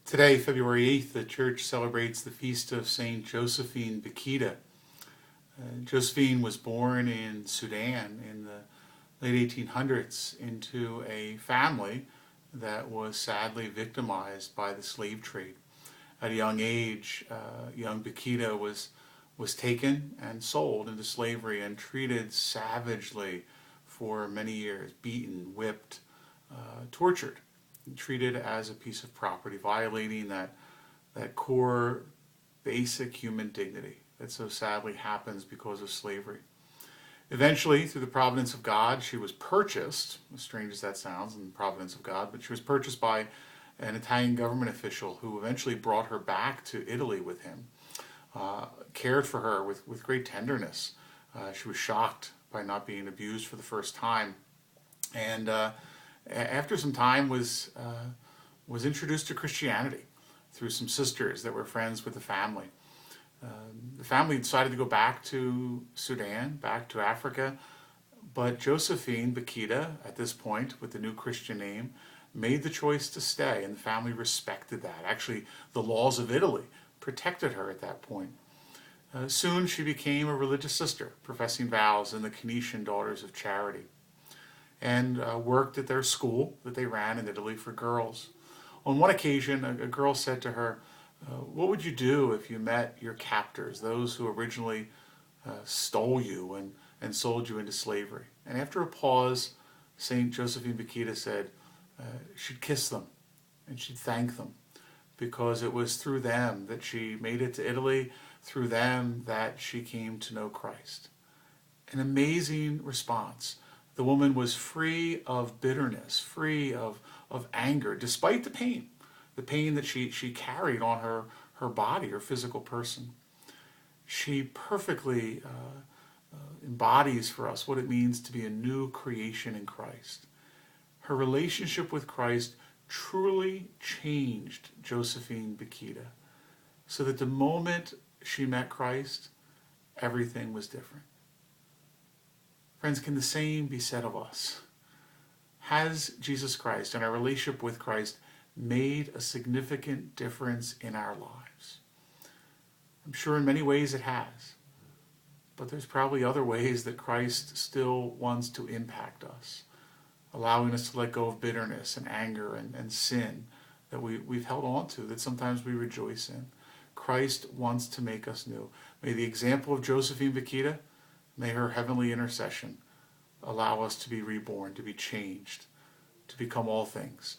Today, February 8th, the church celebrates the feast of St Josephine Bakhita. Josephine was born in Sudan in the late 1800s into a family that was sadly victimized by the slave trade. At a young age, young Bakhita was taken and sold into slavery and treated savagely for many years, beaten, whipped, tortured, treated as a piece of property, violating that core basic human dignity that so sadly happens because of slavery. Eventually, through the providence of God, she was purchased, as strange as that sounds, in the providence of God, but she was purchased by an Italian government official who eventually brought her back to Italy with him, cared for her with great tenderness. She was shocked by not being abused for the first time, and after some time was introduced to Christianity through some sisters that were friends with the family. The family decided to go back to Sudan, back to Africa, but Josephine Bakhita, at this point, with the new Christian name, made the choice to stay, and the family respected that. Actually, the laws of Italy protected her at that point. Soon she became a religious sister, professing vows in the Canisian Daughters of Charity, and worked at their school that they ran in Italy for girls. On one occasion, a girl said to her, "What would you do if you met your captors, those who originally stole you and sold you into slavery?" And after a pause, St. Josephine Bakhita said she'd kiss them and she'd thank them, because it was through them that she made it to Italy, through them that she came to know Christ. An amazing response. The woman was free of bitterness, free of anger, despite the pain that she carried on her body, her physical person. She perfectly embodies for us what it means to be a new creation in Christ. Her relationship with Christ truly changed Josephine Bakhita, so that the moment she met Christ, everything was different. Friends, can the same be said of us? Has Jesus Christ and our relationship with Christ made a significant difference in our lives? I'm sure in many ways it has, but there's probably other ways that Christ still wants to impact us, allowing us to let go of bitterness and anger and sin that we've held on to, that sometimes we rejoice in. Christ wants to make us new. May the example of Josephine Bakhita, may her heavenly intercession allow us to be reborn, to be changed, to become all things